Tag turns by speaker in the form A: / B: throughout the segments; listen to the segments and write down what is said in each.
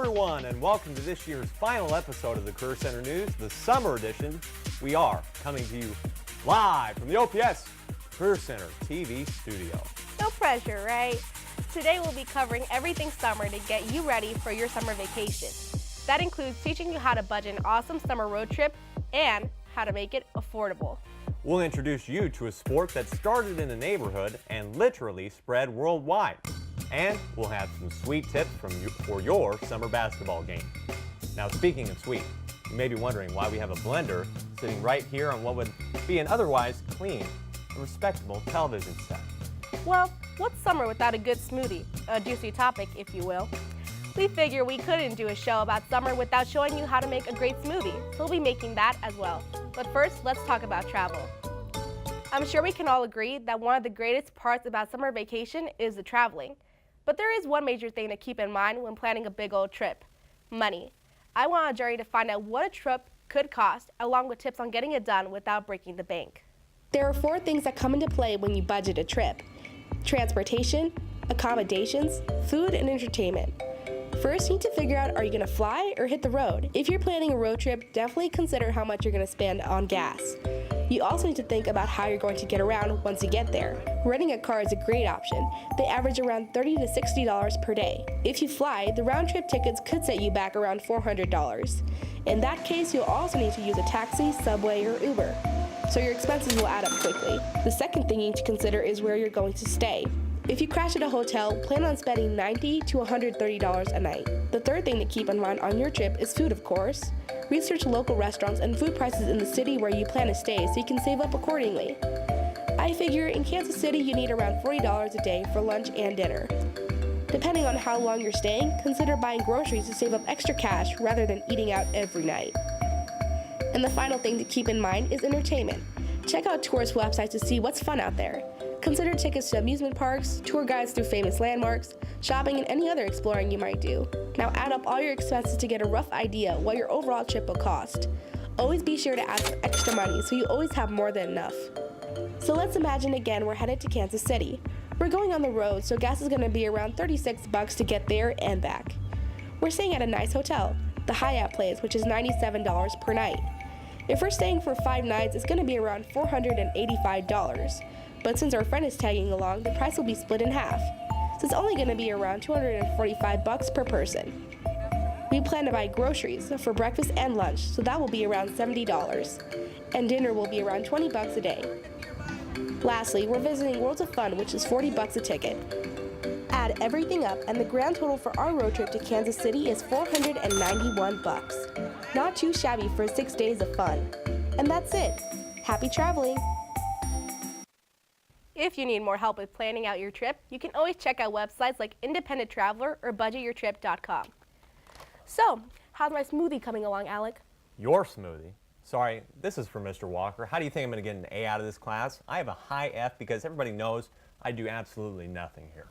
A: everyone, and welcome to this year's final episode of the Career Center News, the summer edition. We are coming to you live from the OPS Career Center TV studio.
B: No pressure, right? Today we'll be covering everything summer to get you ready for your summer vacation. That includes teaching you how to budget an awesome summer road trip and how to make it affordable.
A: We'll introduce you to a sport that started in the neighborhood and literally spread worldwide. And we'll have some sweet tips for your summer basketball game. Now, speaking of sweet, you may be wondering why we have a blender sitting right here on what would be an otherwise clean and respectable television set.
B: Well, what's summer without a good smoothie? A juicy topic, if you will. We figure we couldn't do a show about summer without showing you how to make a great smoothie, so we'll be making that as well. But first, let's talk about travel. I'm sure we can all agree that one of the greatest parts about summer vacation is the traveling. But there is one major thing to keep in mind when planning a big old trip: money. I want our jury to find out what a trip could cost, along with tips on getting it done without breaking the bank. There are 4 things that come into play when you budget a trip: transportation, accommodations, food, and entertainment. First, you need to figure out, are you going to fly or hit the road? If you're planning a road trip, definitely consider how much you're going to spend on gas. You also need to think about how you're going to get around once you get there. Renting a car is a great option. They average around $30 to $60 per day. If you fly, the round-trip tickets could set you back around $400. In that case, you'll also need to use a taxi, subway, or Uber, so your expenses will add up quickly. The second thing you need to consider is where you're going to stay. If you crash at a hotel, plan on spending $90 to $130 a night. The third thing to keep in mind on your trip is food, of course. Research local restaurants and food prices in the city where you plan to stay so you can save up accordingly. I figure in Kansas City you need around $40 a day for lunch and dinner. Depending on how long you're staying, consider buying groceries to save up extra cash rather than eating out every night. And the final thing to keep in mind is entertainment. Check out tourist websites to see what's fun out there. Consider tickets to amusement parks, tour guides through famous landmarks, shopping, and any other exploring you might do. Now add up all your expenses to get a rough idea what your overall trip will cost. Always be sure to add some extra money so you always have more than enough. So let's imagine again we're headed to Kansas City. We're going on the road, so gas is going to be around $36 to get there and back. We're staying at a nice hotel, the Hyatt Place, which is $97 per night. If we're staying for 5 nights, it's going to be around $485. But since our friend is tagging along, the price will be split in half. So it's only going to be around $245 per person. We plan to buy groceries for breakfast and lunch, so that will be around $70. And dinner will be around $20 a day. Lastly, we're visiting Worlds of Fun, which is $40 a ticket. Add everything up, and the grand total for our road trip to Kansas City is $491. Not too shabby for 6 days of fun. And that's it. Happy traveling! If you need more help with planning out your trip, you can always check out websites like Independent Traveler or BudgetYourTrip.com. So, how's my smoothie coming along, Alec?
A: Your smoothie? Sorry, this is for Mr. Walker. How do you think I'm going to get an A out of this class? I have a high F because everybody knows I do absolutely nothing here.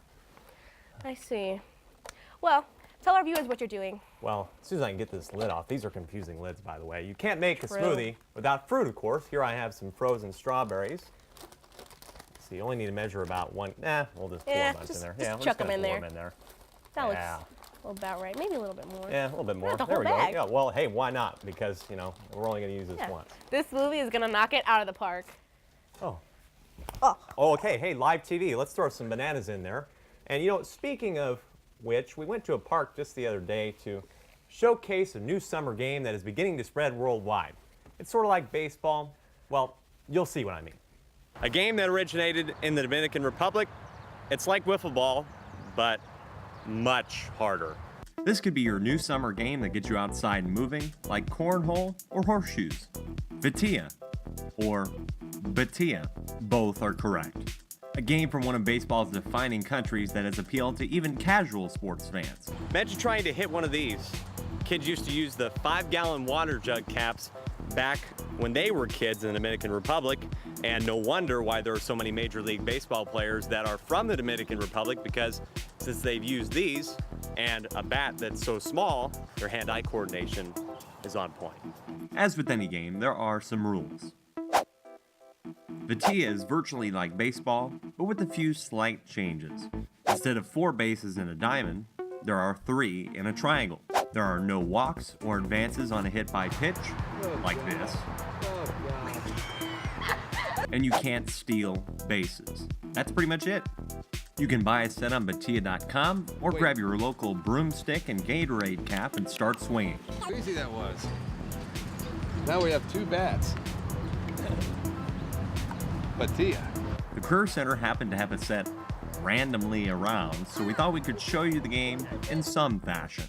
B: I see. Well, tell our viewers what you're doing.
A: Well, as soon as I can get this lid off, these are confusing lids, by the way. You can't make
B: True.
A: a smoothie without fruit, of course. Here I have some frozen strawberries. So you only need to measure about one. We'll just pour a bunch in there.
B: Just
A: we'll
B: chuck
A: just
B: them in there. That
A: Yeah.
B: looks about right. Maybe a little bit more.
A: Yeah, a little bit more.
B: Not the
A: There
B: whole
A: we
B: bag.
A: go. Yeah, well, hey, why not? Because, you know, we're only going to use this once.
B: This smoothie is going to knock it out of the park.
A: Oh.
B: Oh.
A: Oh, okay. Hey, live TV. Let's throw some bananas in there. And, you know, speaking of which, we went to a park just the other day to showcase a new summer game that is beginning to spread worldwide. It's sort of like baseball. Well, you'll see what I mean. A game that originated in the Dominican Republic. It's like wiffle ball, but much harder. This could be your new summer game that gets you outside and moving, like cornhole or horseshoes. Vitia or Batia, both are correct. A game from one of baseball's defining countries that has appealed to even casual sports fans. Imagine trying to hit one of these. Kids used to use the 5-gallon water jug caps back when they were kids in the Dominican Republic, and no wonder why there are so many Major League Baseball players that are from the Dominican Republic, because since they've used these and a bat that's so small, their hand-eye coordination is on point. As with any game, there are some rules. Vitia is virtually like baseball, but with a few slight changes. Instead of 4 bases in a diamond, there are 3 in a triangle. There are no walks or advances on a hit by pitch, like this. And you can't steal bases. That's pretty much it. You can buy a set on Batia.com or grab your local broomstick and Gatorade cap and start swinging.
C: How easy that was. Now we have 2 bats. Batia.
A: The Career Center happened to have a set randomly around, so we thought we could show you the game in some fashion.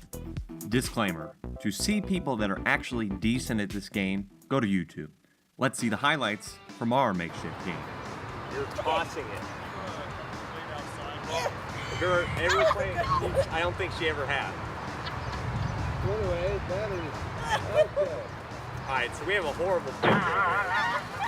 A: Disclaimer, to see people that are actually decent at this game, go to YouTube. Let's see the highlights from our makeshift game. You're tossing it. Her, every play, I don't think she ever had.
C: Anyway, that is okay.
A: All right, so we have a horrible picture here.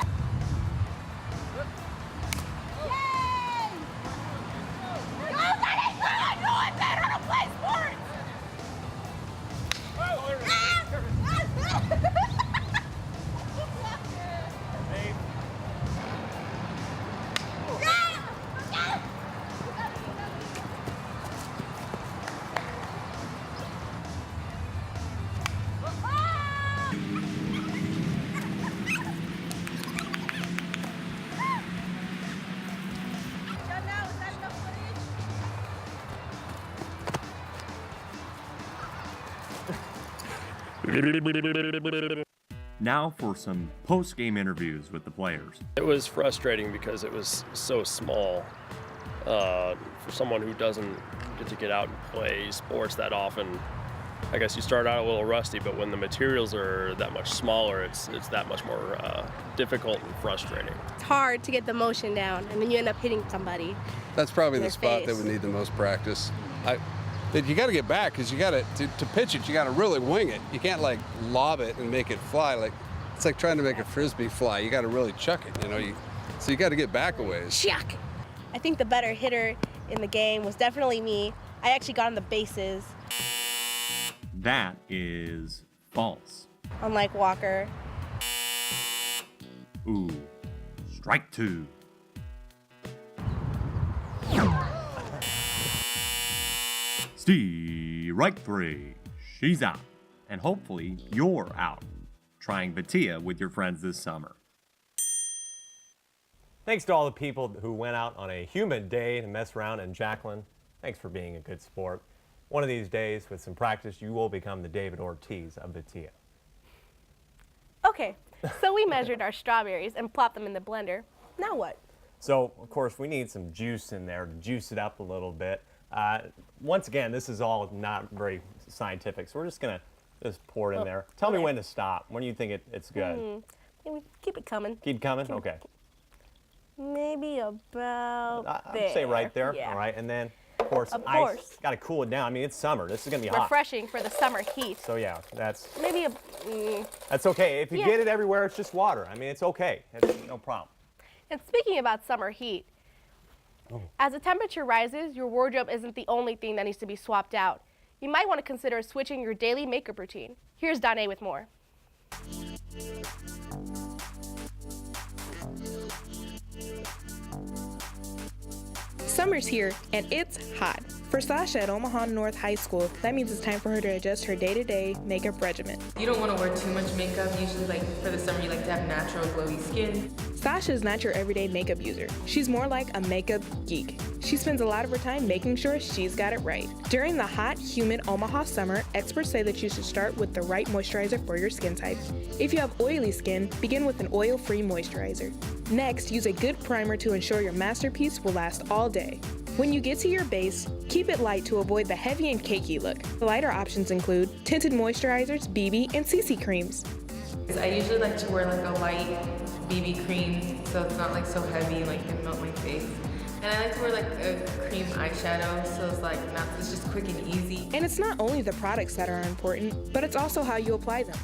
A: Now for some post-game interviews with the players.
D: It was frustrating because it was so small. For someone who doesn't get to get out and play sports that often, I guess you start out a little rusty, but when the materials are that much smaller, it's that much more difficult and frustrating.
B: It's hard to get the motion down, and then you end up hitting somebody.
C: That's probably
B: in
C: the
B: their
C: spot that
B: face.
C: would need the most practice. You got to get back because you got to pitch it. You got to really wing it. You can't like lob it and make it fly. It's like trying to make a frisbee fly. You got to really chuck it. So you got to get back a ways.
B: Chuck! I think the better hitter in the game was definitely me. I actually got on the bases,
A: That is false.
B: unlike Walker.
A: Ooh, strike 2. Strike 3. She's out. And hopefully you're out trying Batia with your friends this summer. Thanks to all the people who went out on a humid day to mess around, and Jacqueline, thanks for being a good sport. One of these days, with some practice, you will become the David Ortiz of Batia.
B: Okay, so we measured our strawberries and plopped them in the blender. Now what?
A: So, of course, we need some juice in there to juice it up a little bit. Once again, this is all not very scientific, so we're just going to just pour it in there. Tell me when to stop. When do you think it's good?
B: Maybe keep it coming.
A: Keep coming? Okay.
B: Maybe about there.
A: I'd say right there.
B: Yeah.
A: All right, and then, of course,
B: Of
A: ice.
B: course.
A: Got to cool it down. I mean, it's summer. This is going to be hot.
B: Refreshing for the summer heat.
A: So, yeah, that's
B: Maybe
A: that's okay. If you
B: Yeah.
A: get it everywhere, it's just water. I mean, it's okay. It's no problem.
B: And speaking about summer heat, as the temperature rises, your wardrobe isn't the only thing that needs to be swapped out. You might want to consider switching your daily makeup routine. Here's Danae with more.
E: Summer's here, and it's hot. For Sasha at Omaha North High School, that means it's time for her to adjust her day-to-day makeup regimen.
F: You don't want to wear too much makeup. Usually, like for the summer, you like to have natural, glowy skin.
E: Sasha is not your everyday makeup user. She's more like a makeup geek. She spends a lot of her time making sure she's got it right. During the hot, humid Omaha summer, experts say that you should start with the right moisturizer for your skin type. If you have oily skin, begin with an oil-free moisturizer. Next, use a good primer to ensure your masterpiece will last all day. When you get to your base, keep it light to avoid the heavy and cakey look. The lighter options include tinted moisturizers, BB, and CC creams.
F: I usually like to wear like a light BB cream, so it's not like so heavy, like it melt my face. And I like to wear like a cream eyeshadow, so it's just quick and easy.
E: And it's not only the products that are important, but it's also how you apply them.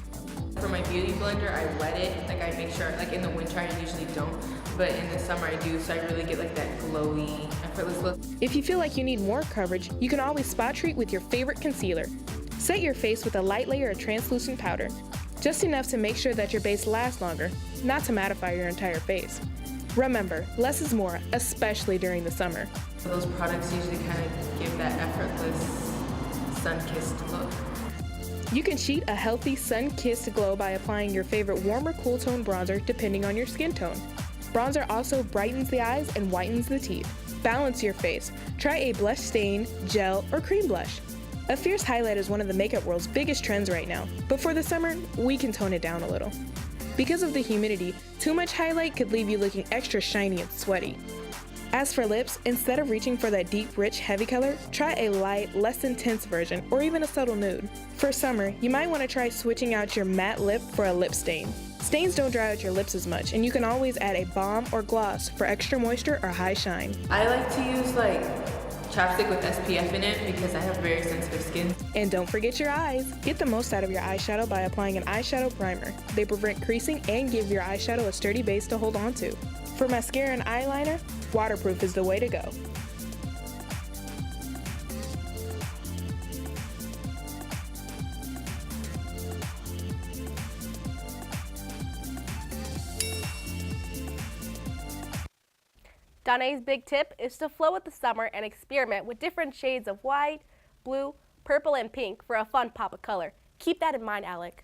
F: For my beauty blender, I wet it. Like I make sure, like in the winter, I usually don't, but in the summer I do, so I really get like that glowy, effortless look.
E: If you feel like you need more coverage, you can always spot treat with your favorite concealer. Set your face with a light layer of translucent powder, just enough to make sure that your base lasts longer, not to mattify your entire face. Remember, less is more, especially during the summer.
F: So those products usually kind of give that effortless, sun-kissed look.
E: You can cheat a healthy sun-kissed glow by applying your favorite warm or cool tone bronzer depending on your skin tone. Bronzer also brightens the eyes and whitens the teeth. Balance your face. Try a blush stain, gel, or cream blush. A fierce highlight is one of the makeup world's biggest trends right now, but for the summer, we can tone it down a little. Because of the humidity, too much highlight could leave you looking extra shiny and sweaty. As for lips, instead of reaching for that deep, rich, heavy color, try a light, less intense version, or even a subtle nude. For summer, you might want to try switching out your matte lip for a lip stain. Stains don't dry out your lips as much, and you can always add a balm or gloss for extra moisture or high shine.
F: I like to use like chapstick with SPF in it because I have very sensitive skin.
E: And don't forget your eyes. Get the most out of your eyeshadow by applying an eyeshadow primer. They prevent creasing and give your eyeshadow a sturdy base to hold on to. For mascara and eyeliner, waterproof is the way to go.
B: Danae's big tip is to flow with the summer and experiment with different shades of white, blue, purple, and pink for a fun pop of color. Keep that in mind, Alec.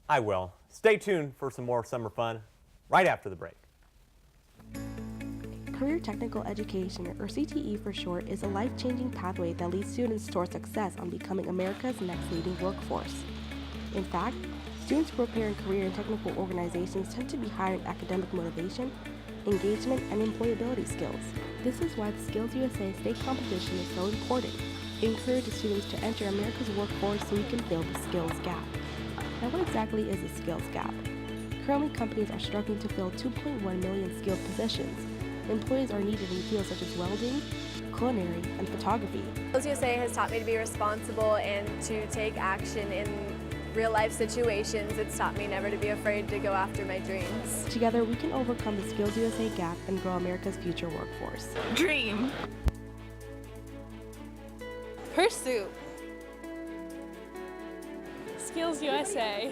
A: I will. Stay tuned for some more summer fun right after the break.
B: Career Technical Education, or CTE for short, is a life-changing pathway that leads students toward success on becoming America's next leading workforce. In fact, students who prepare in career and technical organizations tend to be higher in academic motivation, engagement, and employability skills. This is why the Skills USA state competition is so important. It encourages students to enter America's workforce so we can fill the skills gap. Now, what exactly is a skills gap? Currently, companies are struggling to fill 2.1 million skilled positions. Employees are needed in fields such as welding, culinary, and photography.
G: Skills USA has taught me to be responsible and to take action in real-life situations. It's taught me never to be afraid to go after my dreams.
B: Together, we can overcome the Skills USA gap and grow America's future workforce.
G: Dream. Pursue.
H: Skills USA.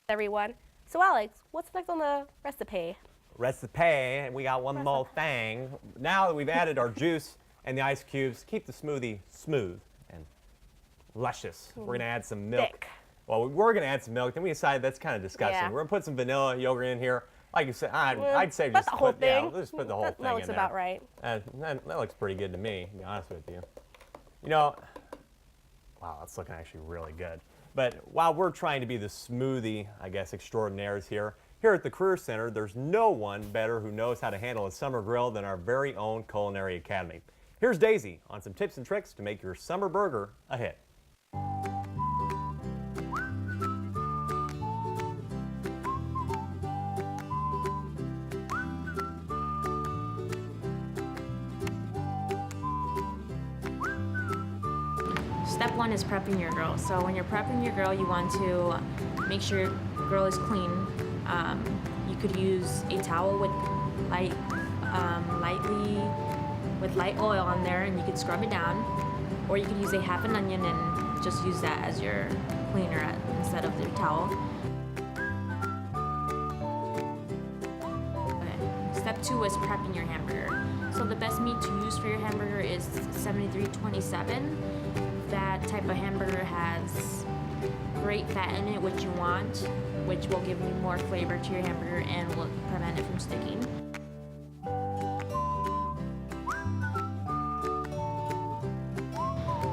B: Everyone. So Alex, what's next on the recipe?
A: Recipe, we got one more thing. Now that we've added our juice and the ice cubes, keep the smoothie smooth and luscious. We're gonna add some milk.
B: Thick.
A: Well, we were gonna add some milk, then we decided that's kind of disgusting.
B: Yeah.
A: We're gonna put some vanilla yogurt in here. Like you said, I'd say
B: Put
A: just
B: the whole
A: put, yeah,
B: thing.
A: let's put the whole thing
B: That looks
A: in there.
B: about right.
A: That looks pretty good to me, to be honest with you. You know, wow, that's looking actually really good. But while we're trying to be the smoothie, I guess, extraordinaires here at the Career Center, there's no one better who knows how to handle a summer grill than our very own Culinary Academy. Here's Daisy on some tips and tricks to make your summer burger a hit.
I: Step one is prepping your grill. So when you're prepping your grill, you want to make sure your grill is clean. You could use a towel with light oil on there, and you could scrub it down. Or you could use a half an onion and just use that as your cleaner instead of your towel. Okay. Step two is prepping your hamburger. So the best meat to use for your hamburger is 7327. That type of hamburger has great fat in it, which you want, which will give you more flavor to your hamburger and will prevent it from sticking.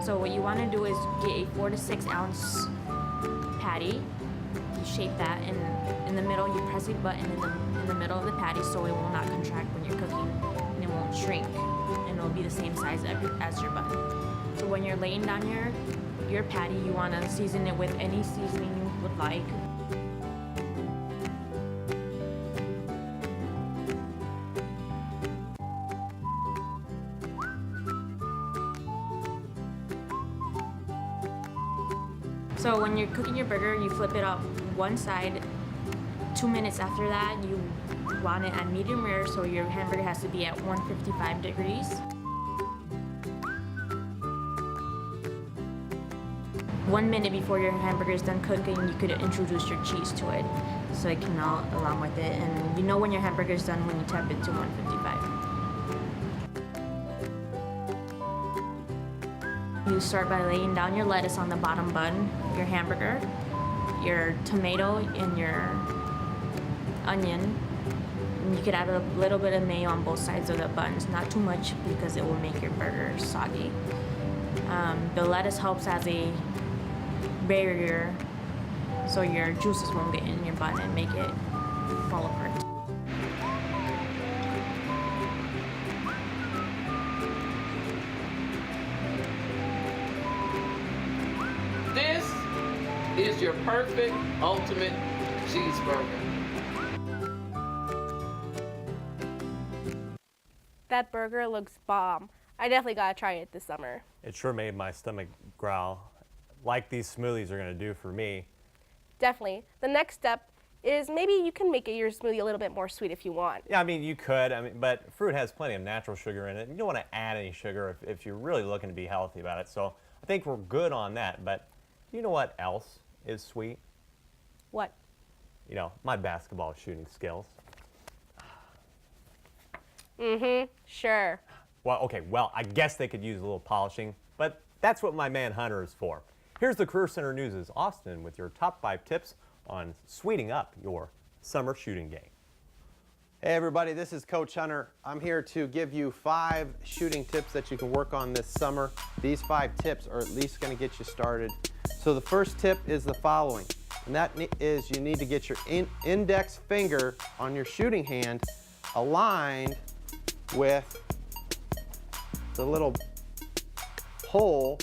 I: So what you want to do is get a 4 to 6 ounce patty. You shape that, and in the middle you press a button in the middle of the patty so it will not contract when you're cooking, and it won't shrink, and it will be the same size as your bun. So when you're laying down your patty, you want to season it with any seasoning you would like. So when you're cooking your burger, you flip it up one side. 2 minutes after that, you want it at medium rare, so your hamburger has to be at 155 degrees. 1 minute before your hamburger is done cooking, you could introduce your cheese to it, so it can melt along with it. And you know when your hamburger is done when you tap it to 155. you start by laying down your lettuce on the bottom bun, your hamburger, your tomato, and your onion. And you could add a little bit of mayo on both sides of the buns, not too much because it will make your burger soggy. The lettuce helps as a barrier so your juices won't get in your bun and make it fall apart.
J: This is your perfect, ultimate cheeseburger.
B: That burger looks bomb. I definitely gotta try it this summer.
A: It sure made my stomach growl, like these smoothies are going to do for me.
B: Definitely. The next step is maybe you can make your smoothie a little bit more sweet if you want.
A: Yeah, I mean, you could, but fruit has plenty of natural sugar in it. You don't want to add any sugar if you're really looking to be healthy about it. So I think we're good on that. But you know what else is sweet?
B: What?
A: You know, my basketball shooting skills.
B: Sure.
A: Well, okay, well, I guess they could use a little polishing, but that's what my man Hunter is for. Here's the Career Center News' Austin with your top 5 tips on sweetening up your summer shooting game.
K: Hey everybody, this is Coach Hunter. I'm here to give you 5 shooting tips that you can work on this summer. These 5 tips are at least going to get you started. So the first tip is the following, and that is you need to get your index finger on your shooting hand aligned with the little hole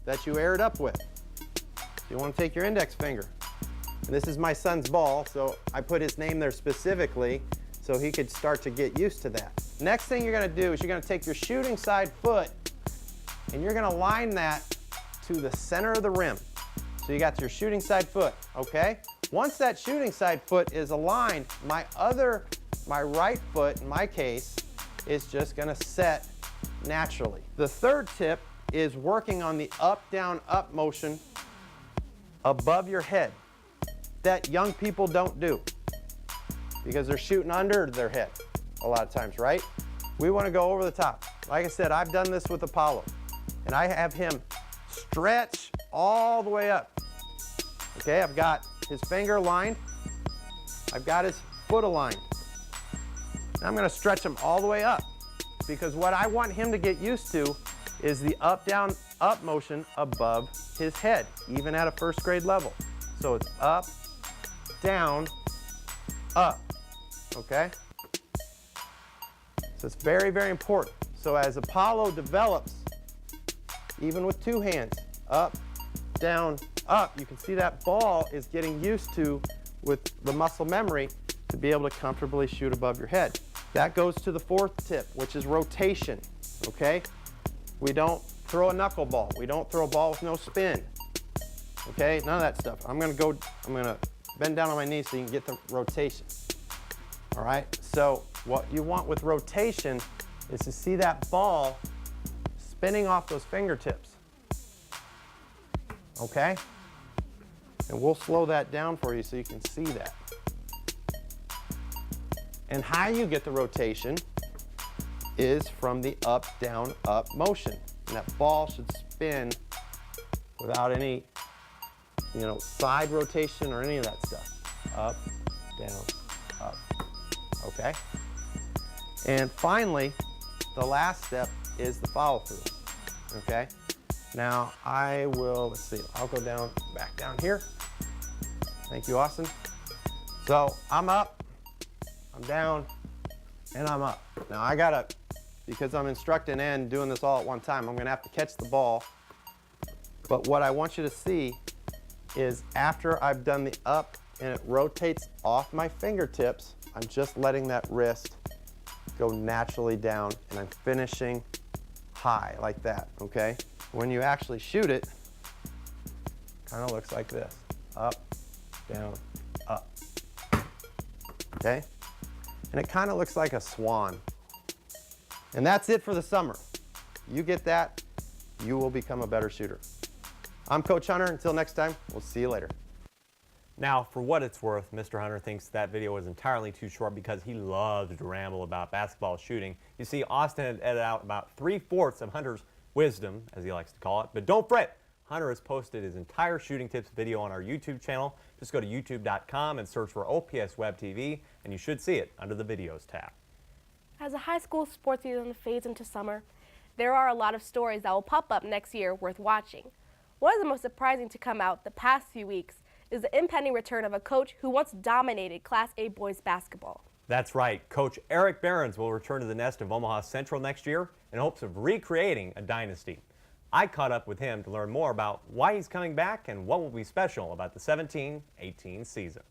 K: that you air it up with. So you want to take your index finger. And this is my son's ball, so I put his name there specifically so he could start to get used to that. Next thing you're going to do is you're going to take your shooting side foot and you're going to line that to the center of the rim. So you got your shooting side foot, okay? Once that shooting side foot is aligned, my right foot, in my case, is just going to set naturally. The third tip is working on the up, down, up motion above your head that young people don't do because they're shooting under their head a lot of times, right? We want to go over the top. Like I said, I've done this with Apollo, and I have him stretch all the way up. Okay, I've got his finger aligned. I've got his foot aligned. Now I'm going to stretch him all the way up because what I want him to get used to is the up, down, up motion above his head, even at a first grade level. So it's up, down, up, okay? So it's very, very important. So as Apollo develops, even with 2 hands, up, down, up, you can see that ball is getting used to, with the muscle memory, to be able to comfortably shoot above your head. That goes to the 4th tip, which is rotation, okay? We don't throw a knuckleball. We don't throw a ball with no spin, okay? None of that stuff. I'm gonna bend down on my knees so you can get the rotation, all right? So what you want with rotation is to see that ball spinning off those fingertips, okay? And we'll slow that down for you so you can see that. And how you get the rotation is from the up, down, up motion. And that ball should spin without any, side rotation or any of that stuff. Up, down, up, okay? And finally, the last step is the follow through, okay? Now I'll go back down here. Thank you, Austin. So I'm up, I'm down, and I'm up. Now because I'm instructing and doing this all at one time, I'm gonna have to catch the ball. But what I want you to see is after I've done the up and it rotates off my fingertips, I'm just letting that wrist go naturally down and I'm finishing high like that, okay? When you actually shoot it, kind of looks like this. Up, down, up, okay? And it kind of looks like a swan. And that's it for the summer. You get that, you will become a better shooter. I'm Coach Hunter. Until next time, we'll see you later.
A: Now, for what it's worth, Mr. Hunter thinks that video was entirely too short because he loves to ramble about basketball shooting. You see, Austin had edited out about 3/4 of Hunter's wisdom, as he likes to call it. But don't fret, Hunter has posted his entire shooting tips video on our YouTube channel. Just go to youtube.com and search for OPS Web TV, and you should see it under the videos tab.
B: As the high school sports season fades into summer, there are a lot of stories that will pop up next year worth watching. One of the most surprising to come out the past few weeks is the impending return of a coach who once dominated Class A boys basketball.
A: That's right. Coach Eric Behrens will return to the nest of Omaha Central next year in hopes of recreating a dynasty. I caught up with him to learn more about why he's coming back and what will be special about the 17-18 season.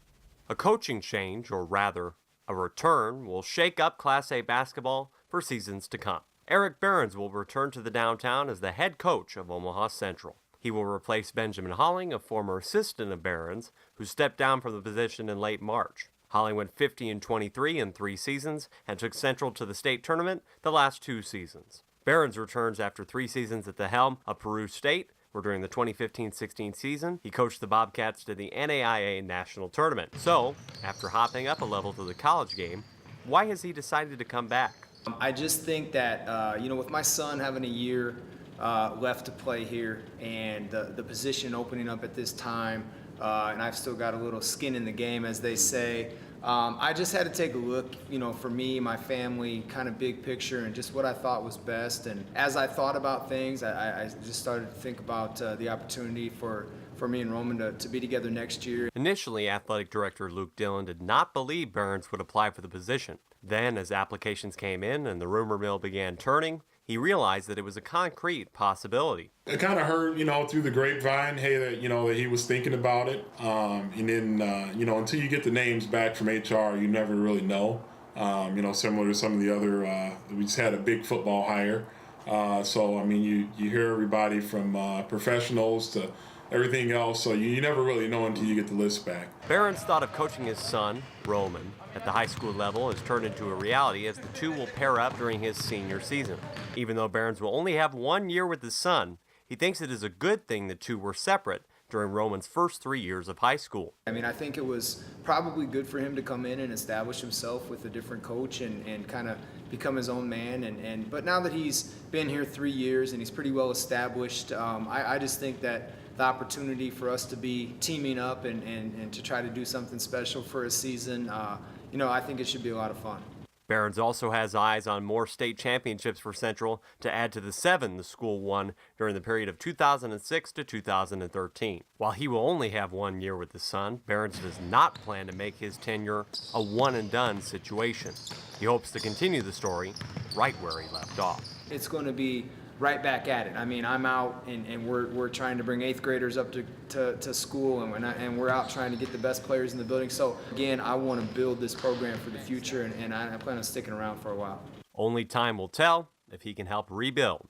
A: A coaching change, or rather, a return, will shake up Class A basketball for seasons to come. Eric Behrens will return to the downtown as the head coach of Omaha Central. He will replace Benjamin Holling, a former assistant of Behrens, who stepped down from the position in late March. Holling went 50-23 in 3 seasons and took Central to the state tournament the last 2 seasons. Behrens returns after 3 seasons at the helm of Peru State, where during the 2015-16 season, he coached the Bobcats to the NAIA National Tournament. So, after hopping up a level to the college game, why has he decided to come back?
L: I just think that, with my son having a year left to play here and the position opening up at this time, and I've still got a little skin in the game, as they say, I just had to take a look, for me, my family, kind of big picture, and just what I thought was best. And as I thought about things, I just started to think about the opportunity for me and Roman to be together next year.
A: Initially, Athletic Director Luke Dillon did not believe Behrens would apply for the position. Then, as applications came in and the rumor mill began turning, he realized that it was a concrete possibility.
M: I kind of heard, through the grapevine, hey, that he was thinking about it. And then, until you get the names back from HR, you never really know. Similar to some of the other, we just had a big football hire. You hear everybody from professionals to everything else, so you never really know until you get the list back.
A: Behrens thought of coaching his son, Roman, at the high school level has turned into a reality as the two will pair up during his senior season. Even though Behrens will only have 1 year with his son, he thinks it is a good thing the two were separate during Roman's first 3 years of high school.
L: I think it was probably good for him to come in and establish himself with a different coach and kind of become his own man. But now that he's been here 3 years and he's pretty well established, I just think that the opportunity for us to be teaming up and to try to do something special for a season, I think it should be a lot of fun.
A: Behrens also has eyes on more state championships for Central to add to the 7 the school won during the period of 2006 to 2013. While he will only have 1 year with his son, Behrens does not plan to make his tenure a one-and-done situation. He hopes to continue the story right where he left off.
L: It's going to be right back at it. I'm out and we're trying to bring 8th graders up to school, and we're out trying to get the best players in the building. So again, I want to build this program for the future, and I plan on sticking around for a while.
A: Only time will tell if he can help rebuild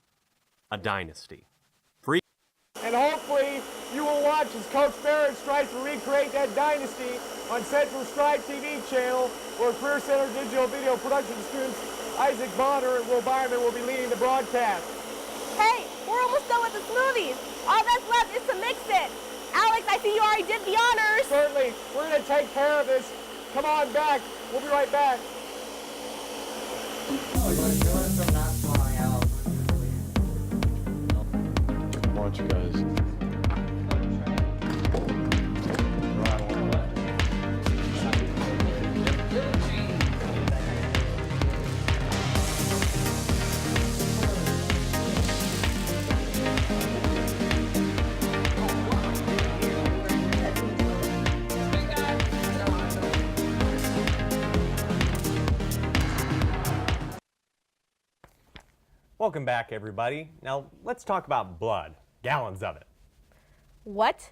A: a dynasty.
N: And hopefully you will watch as Coach Behrens tries to recreate that dynasty on Central Stripe TV channel, where Career Center Digital Video Production students Isaac Bonner and Will Byerman will be leading the broadcast.
B: Hey, we're almost done with the smoothies. All that's left is to mix it. Alex, I see you already did the honors.
N: Certainly. We're going to take care of this. Come on back. We'll be right back.
O: Why don't you guys...
A: Welcome back, everybody. Now, let's talk about blood. Gallons of it.
B: What?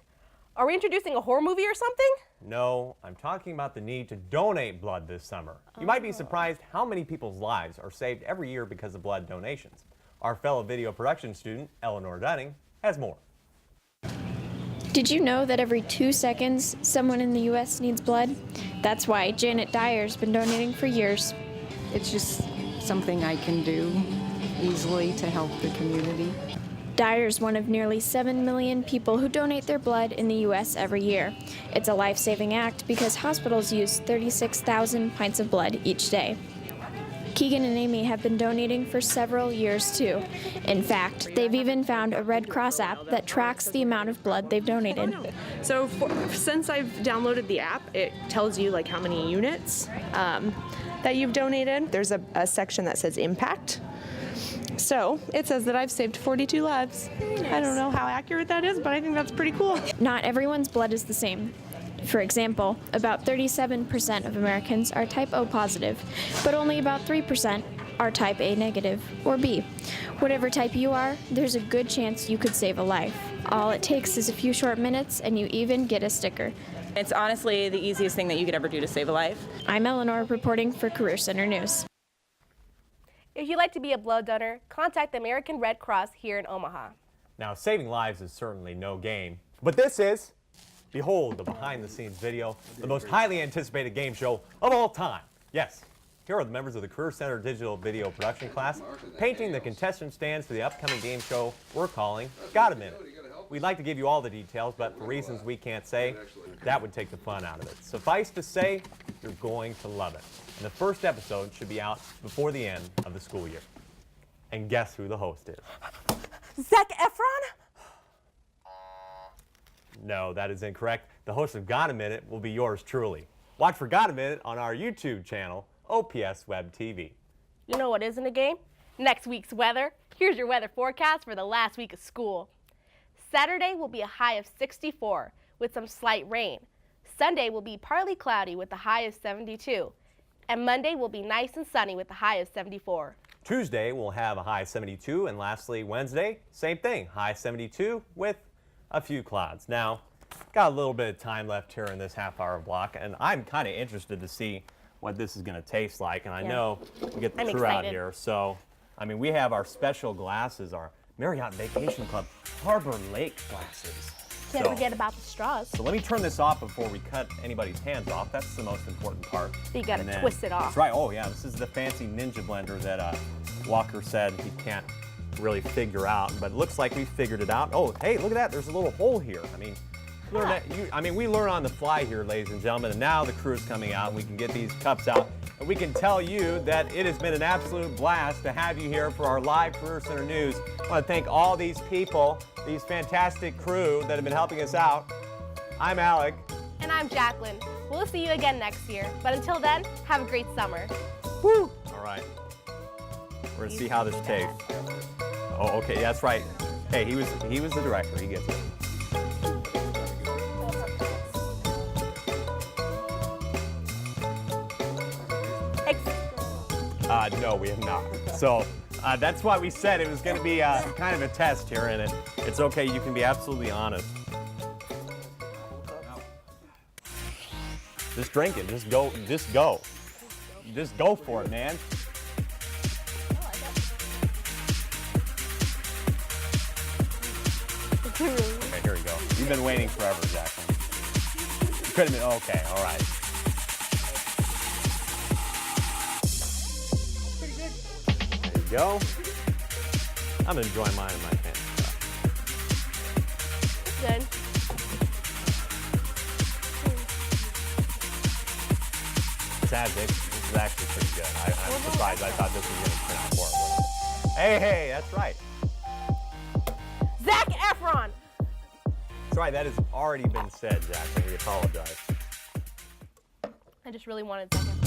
B: Are we introducing a horror movie or something?
A: No, I'm talking about the need to donate blood this summer. You might be surprised how many people's lives are saved every year because of blood donations. Our fellow video production student, Eleanor Dunning, has more.
P: Did you know that every 2 seconds, someone in the U.S. needs blood? That's why Janet Dyer's been donating for years.
Q: It's just something I can do easily to help the community.
P: Dyer's one of nearly 7 million people who donate their blood in the U.S. every year. It's a life-saving act because hospitals use 36,000 pints of blood each day. Keegan and Amy have been donating for several years too. In fact, they've even found a Red Cross app that tracks the amount of blood they've donated.
R: So since I've downloaded the app, it tells you like how many units that you've donated. There's a section that says impact. So it says that I've saved 42 lives. I don't know how accurate that is, but I think that's pretty cool.
P: Not everyone's blood is the same. For example, about 37% of Americans are type O positive, but only about 3% are type A negative, or B. Whatever type you are, there's a good chance you could save a life. All it takes is a few short minutes, and you even get a sticker.
S: It's honestly the easiest thing that you could ever do to save a life.
P: I'm Eleanor reporting for Career Center News.
B: If you'd like to be a blood donor, contact the American Red Cross here in Omaha.
A: Now, saving lives is certainly no game, but this is. Behold the behind-the-scenes video, the most highly anticipated game show of all time. Yes, here are the members of the Career Center Digital Video Production class painting the contestant stands for the upcoming game show we're calling Got a Minute. We'd like to give you all the details, but for reasons we can't say, that would take the fun out of it. Suffice to say, you're going to love it. And the first episode should be out before the end of the school year. And guess who the host is?
B: Zac Efron?
A: No, that is incorrect. The host of Got a Minute will be yours truly. Watch for Got a Minute on our YouTube channel, OPS Web TV.
B: You know what isn't a game? Next week's weather. Here's your weather forecast for the last week of school. Saturday will be a high of 64 with some slight rain. Sunday will be partly cloudy with a high of 72. And Monday will be nice and sunny with a high of 74.
A: Tuesday will have a high of 72, and lastly, Wednesday, same thing, high 72 with a few clouds. Now, got a little bit of time left here in this half-hour block, and I'm kind of interested to see what this is going to taste like. And I know we get the crew out here, so I mean, we have our special glasses, our Marriott Vacation Club Harbor Lake glasses.
B: Can't forget about the straws.
A: So let me turn this off before we cut anybody's hands off. That's the most important part.
B: So you gotta twist it off.
A: That's right. Oh yeah, this is the fancy Ninja blender that Walker said he can't really figure out, but it looks like we figured it out. Oh, hey, look at that. There's a little hole here. I mean, we learn on the fly here, ladies and gentlemen, and now the crew's coming out and we can get these cups out. And we can tell you that it has been an absolute blast to have you here for our live Career Center News. I want to thank all these people, these fantastic crew that have been helping us out. I'm Alec.
B: And I'm Jacqueline. We'll see you again next year. But until then, have a great summer.
A: Woo! All right. We're going to see how this tastes. Oh, okay, that's right. Hey, he was the director. He gets it. No, we have not. So that's why we said it was going to be kind of a test here, and it's okay. You can be absolutely honest. Just drink it. Just go. Just go. Just go for it, man. Okay, here we go. You've been waiting forever, Jacqueline. You could have been. Okay, all right. Go. I'm enjoying mine in my hand.
B: Good.
A: Sadly, this is actually pretty good. I'm surprised. I thought this was going to turn out horrible. Hey, that's right.
B: Zac Efron.
A: That's right. That has already been said, Jack. We apologize.
B: I just really wanted Zac Efron.